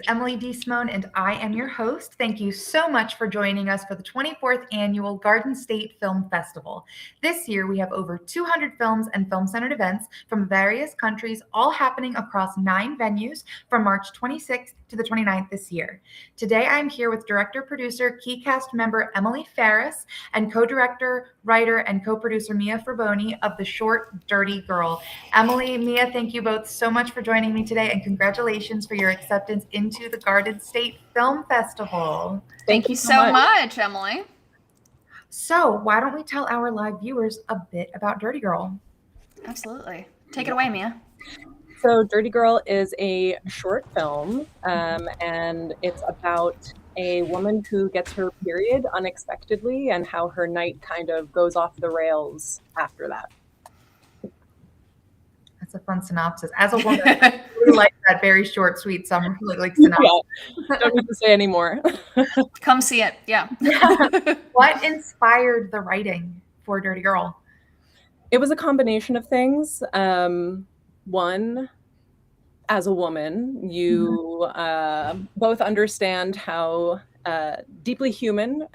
Emily D. Simone, and I am your host. Thank you so much for joining us for the 24th Annual Garden State Film Festival. This year, we have over 200 films and film-centered events from various countries, all happening across 9 venues from March 26th to the 29th this year. Today, I'm here with director-producer, key cast member Emily Ferris, and co-director, writer, and co-producer Mia Fraboni of the short Dirty Girl. Emily, Mia, thank you both so much for joining me today, and congratulations for your acceptance into the Garden State Film Festival. Thank you so much, Emily. So why don't we tell our live viewers a bit about Dirty Girl? Absolutely. Take it away, Mia. So Dirty Girl is a short film, and it's about a woman who gets her period unexpectedly and how her night kind of goes off the rails after that. That's a fun synopsis. As a woman, I really like that very short, sweet summary, like synopsis. Yeah, don't need to say anymore. Come see it. Yeah. What inspired the writing for Dirty Girl? It was a combination of things. One, as a woman, you both understand how deeply human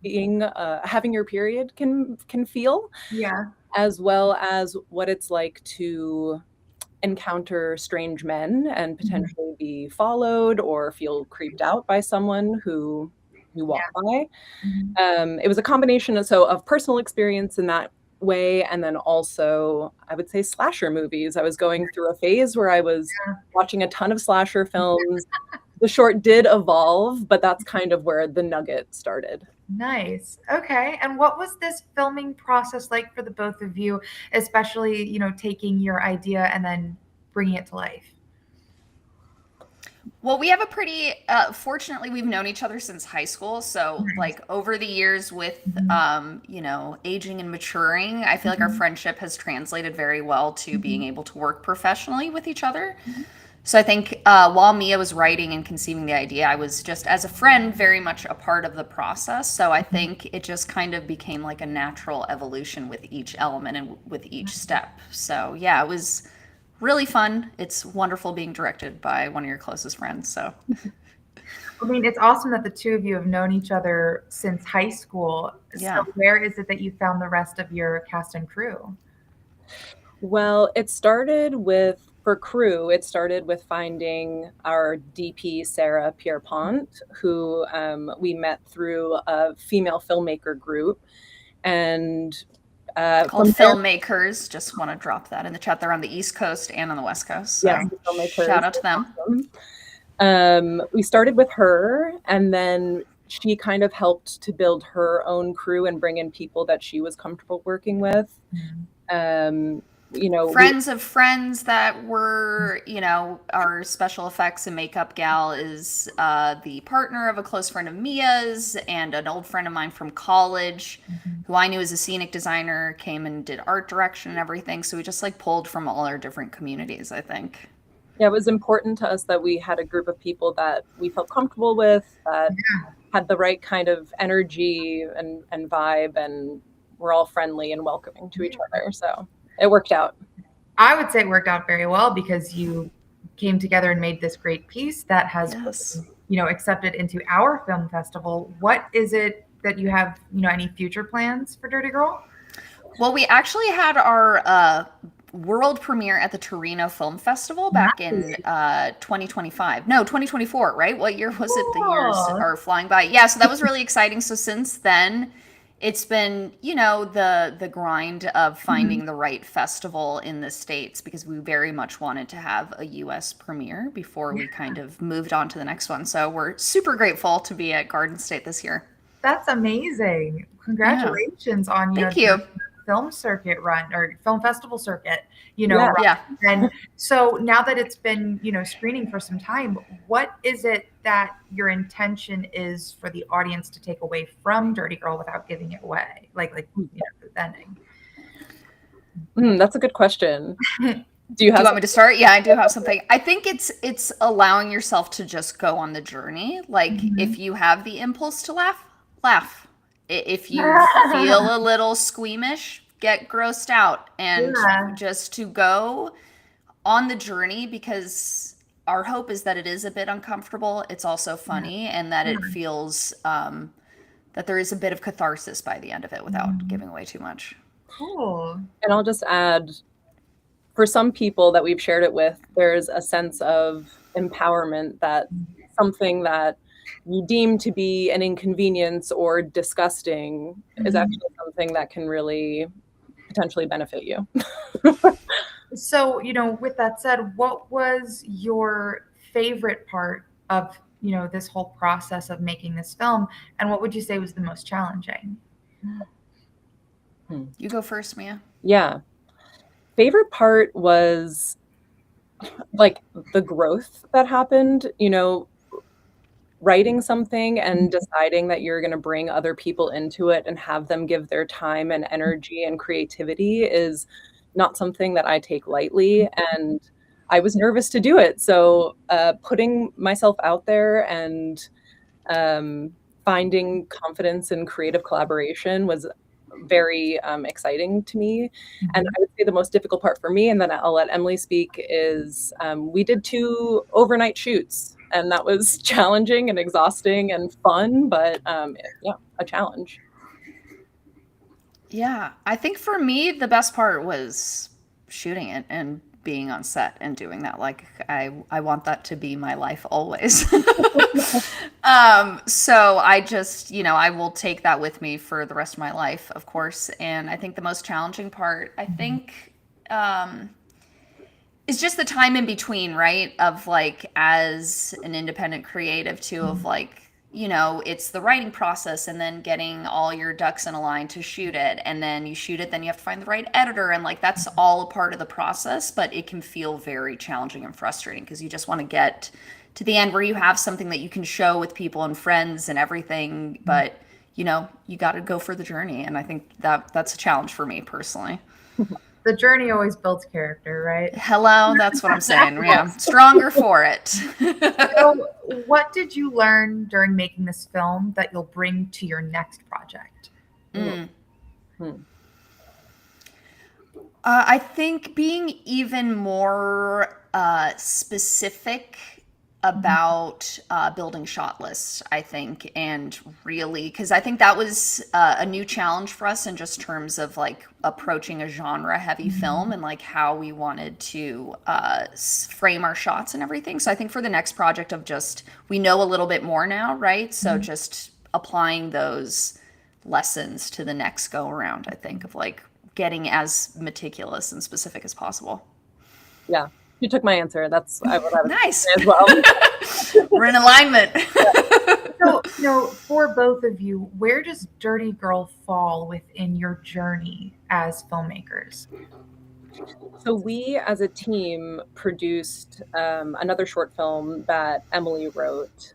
having your period can feel. Yeah. As well as what it's like to encounter strange men and potentially be followed or feel creeped out by someone who you walk by. It was a combination of personal experience in that way, and then also I would say slasher movies. I was going through a phase where I was watching a ton of slasher films. The short did evolve, but that's kind of where the nugget started. Nice. Okay. And what was this filming process like for the both of you, especially, taking your idea and then bringing it to life? Well, we have a pretty, fortunately, we've known each other since high school. So like over the years with, aging and maturing, I feel like our friendship has translated very well to being able to work professionally with each other. So I think while Mia was writing and conceiving the idea, I was just, as a friend, very much a part of the process. So I think it just kind of became like a natural evolution with each element and with each step. So yeah, it was really fun. It's wonderful being directed by one of your closest friends. So I mean, it's awesome that the two of you have known each other since high school. Yeah. So where is it that you found the rest of your cast and crew? Well, it started with finding our DP, Sarah Pierpont, who we met through a female filmmaker group. And called Filmmakers. Just want to drop that in the chat. They're on the East Coast and on the West Coast. So yes, Filmmakers. Shout out to them. We started with her, and then she kind of helped to build her own crew and bring in people that she was comfortable working with. Friends of friends that were, our special effects and makeup gal is the partner of a close friend of Mia's and an old friend of mine from college who I knew as a scenic designer, came and did art direction and everything. So we just pulled from all our different communities, I think. Yeah, it was important to us that we had a group of people that we felt comfortable with, that had the right kind of energy and vibe, and we're all friendly and welcoming to each other. So it worked out. I would say it worked out very well because you came together and made this great piece that has, accepted into our film festival. What is it that you have, any future plans for Dirty Girl? Well, we actually had our world premiere at the Torino Film Festival back in 2025. No, 2024, right? What year was it? The years are flying by. Yeah, so that was really exciting. So since then, it's been, the grind of finding the right festival in the States, because we very much wanted to have a U.S. premiere before we kind of moved on to the next one. So we're super grateful to be at Garden State this year. That's amazing. Congratulations on Thank you. Film circuit run or film festival circuit, Yeah. And so now that it's been, screening for some time, what is it that your intention is for the audience to take away from Dirty Girl without giving it away? Like the ending. That's a good question. Do you want me to start? Yeah, I do have something. I think it's allowing yourself to just go on the journey. If you have the impulse to laugh. If you feel a little squeamish, get grossed out, and just to go on the journey, because our hope is that it is a bit uncomfortable. It's also funny, and that it feels that there is a bit of catharsis by the end of it without giving away too much. Cool. And I'll just add, for some people that we've shared it with, there's a sense of empowerment that something that you deem to be an inconvenience or disgusting is actually something that can really potentially benefit you. So, with that said, what was your favorite part of, this whole process of making this film? And what would you say was the most challenging? You go first, Mia. Yeah. Favorite part was like the growth that happened, writing something and deciding that you're going to bring other people into it and have them give their time and energy and creativity is not something that I take lightly. And I was nervous to do it. So putting myself out there and finding confidence in creative collaboration was very exciting to me. And I would say the most difficult part for me, and then I'll let Emily speak, is we did 2 overnight shoots, and that was challenging and exhausting and fun, but yeah, a challenge. Yeah, I think for me the best part was shooting it and being on set and doing that. Like I want that to be my life always. So I just, I will take that with me for the rest of my life, of course. And I think the most challenging part, I think, is just the time in between, right? Of like, as an independent creative too, of like, it's the writing process and then getting all your ducks in a line to shoot it. And then you shoot it, then you have to find the right editor. And like, that's all a part of the process, but it can feel very challenging and frustrating because you just want to get to the end where you have something that you can show with people and friends and everything. But, you got to go for the journey. And I think that's a challenge for me personally. The journey always builds character, right? Hello, that's what I'm saying. Yeah, stronger for it. So, what did you learn during making this film that you'll bring to your next project? I think being even more specific about building shot lists, I think, and really, because I think that was a new challenge for us in just terms of like approaching a genre heavy film and like how we wanted to frame our shots and everything. So I think for the next project of just, we know a little bit more now, right? So just applying those lessons to the next go around, I think, of like getting as meticulous and specific as possible. Yeah. You took my answer. That's what I was nice as well. We're in alignment. So, for both of you, where does Dirty Girl fall within your journey as filmmakers? So we, as a team, produced another short film that Emily wrote.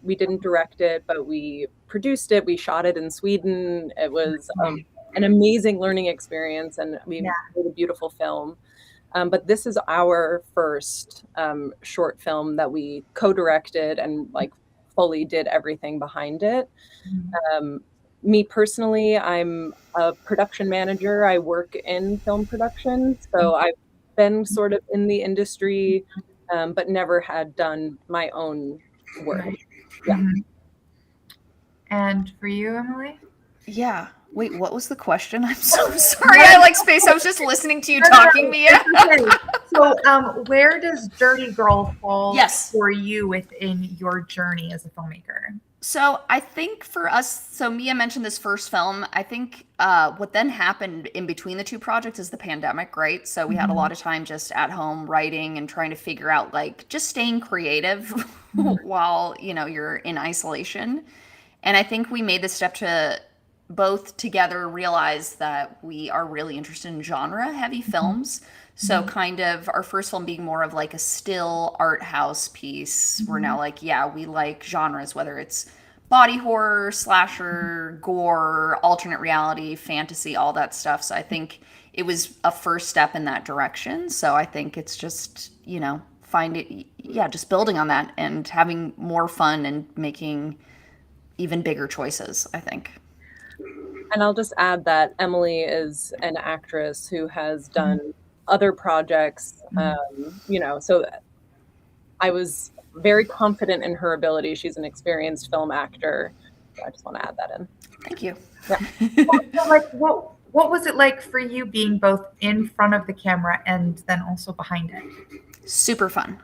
We didn't direct it, but we produced it. We shot it in Sweden. It was an amazing learning experience, and we made a beautiful film. But this is our first short film that we co-directed and like fully did everything behind it. Me personally, I'm a production manager. I work in film production, so I've been sort of in the industry, but never had done my own work. Yeah. And for you, Emily? Yeah. Wait, what was the question? I'm so sorry. I like space. I was just listening to you talking, Mia. Okay. So, where does Dirty Girl fall for you within your journey as a filmmaker? So I think for us, so Mia mentioned this first film. I think what then happened in between the 2 projects is the pandemic, right? So we had a lot of time just at home writing and trying to figure out like just staying creative while, you're in isolation. And I think we made the step to both together realize that we are really interested in genre heavy films. So kind of our first film being more of like a still art house piece. We're now like, yeah, we like genres, whether it's body horror, slasher, gore, alternate reality, fantasy, all that stuff. So I think it was a first step in that direction. So I think it's just, just building on that and having more fun and making even bigger choices, I think. And I'll just add that Emily is an actress who has done other projects, so I was very confident in her ability. She's an experienced film actor. So I just want to add that in. Thank you. Yeah. So, like, what was it like for you being both in front of the camera and then also behind it? Super fun.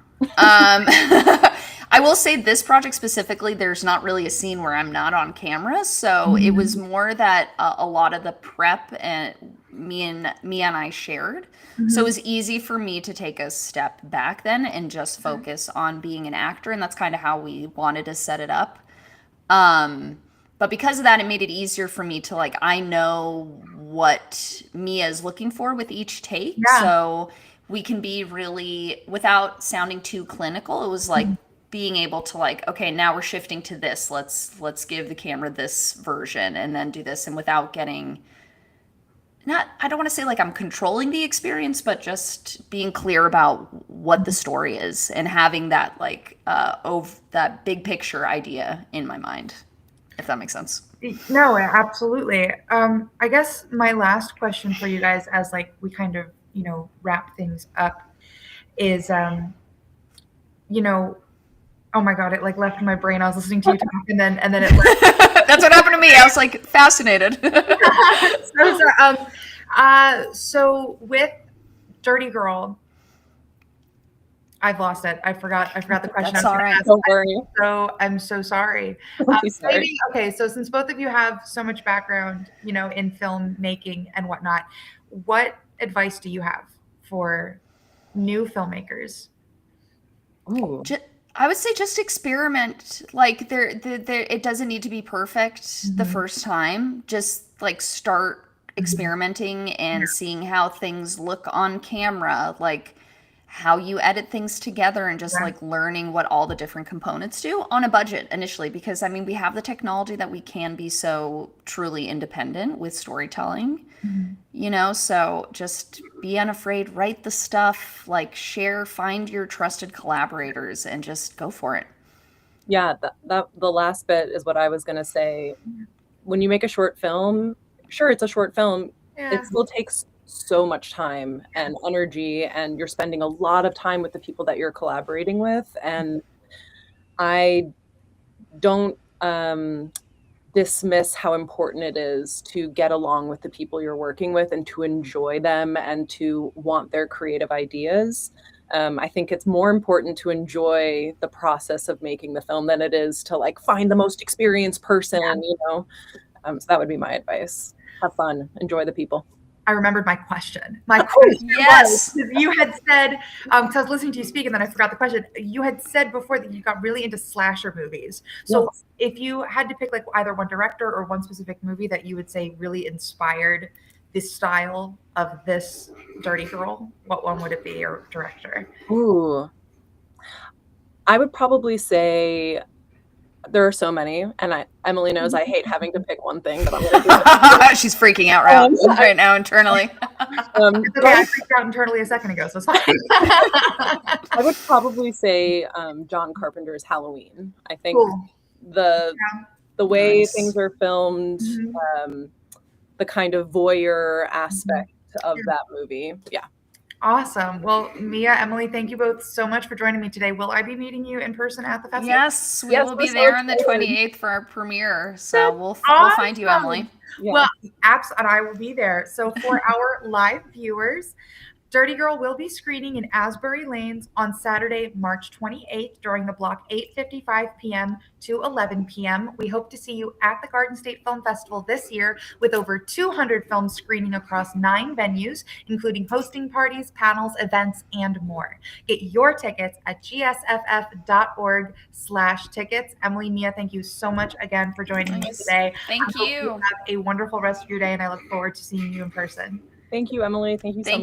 I will say this project specifically, there's not really a scene where I'm not on camera, so it was more that a lot of the prep and me and I shared. So it was easy for me to take a step back then and just focus on being an actor, and that's kind of how we wanted to set it up. But because of that, it made it easier for me to like, I know what Mia is looking for with each take. Yeah. So we can be really, without sounding too clinical, it was like being able to like, okay, now we're shifting to this. Let's give the camera this version and then do this. And without getting, not, I don't want to say like I'm controlling the experience, but just being clear about what the story is and having that like, that big picture idea in my mind, if that makes sense. No, absolutely. I guess my last question for you guys, as like we kind of, wrap things up, is, oh my God, it like left my brain. I was listening to you talk, and then it left. That's what happened to me. I was like fascinated. So with Dirty Girl, I've lost it. I forgot the question. That's all right. Don't worry. So I'm so sorry. Sorry. Okay, so since both of you have so much background, in filmmaking and whatnot, what advice do you have for new filmmakers? Ooh. I would say just experiment. Like there, it doesn't need to be perfect the first time. Just like start experimenting and seeing how things look on camera, like how you edit things together, and just like learning what all the different components do on a budget initially. Because I mean, we have the technology that we can be so truly independent with storytelling. So just be unafraid, write the stuff, like share, find your trusted collaborators, and just go for it. Yeah, that the last bit is what I was going to say. When you make a short film, sure, it's a short film. Yeah. It still takes so much time and energy, and you're spending a lot of time with the people that you're collaborating with. And I don't dismiss how important it is to get along with the people you're working with and to enjoy them and to want their creative ideas. I think it's more important to enjoy the process of making the film than it is to like find the most experienced person, So that would be my advice. Have fun, enjoy the people. I remembered my question. My question yes. was, you had said, because I was listening to you speak and then I forgot the question. You had said before that you got really into slasher movies. So if you had to pick like either one director or one specific movie that you would say really inspired this style of this Dirty Girl, what one would it be, or director? Ooh, I would probably say there are so many, and Emily knows I hate having to pick one thing, but I'm gonna do She's freaking out right now internally. Okay, I freaked out internally a second ago, so it's fine. I would probably say John Carpenter's Halloween. I think the way things are filmed, the kind of voyeur aspect of that movie. Yeah. Awesome. Well, Mia, Emily, thank you both so much for joining me today. Will I be meeting you in person at the festival? Yes, we will be there on the 28th for our premiere. So we'll find you, Emily. Yeah. Well, apps, and I will be there. So for our live viewers, Dirty Girl will be screening in Asbury Lanes on Saturday, March 28th during the block 8:55 p.m. to 11 p.m. We hope to see you at the Garden State Film Festival this year with over 200 films screening across 9 venues, including hosting parties, panels, events, and more. Get your tickets at gsff.org/tickets. Emily, Mia, thank you so much again for joining me today. Thank you. Have a wonderful rest of your day, and I look forward to seeing you in person. Thank you, Emily. Thank you so much.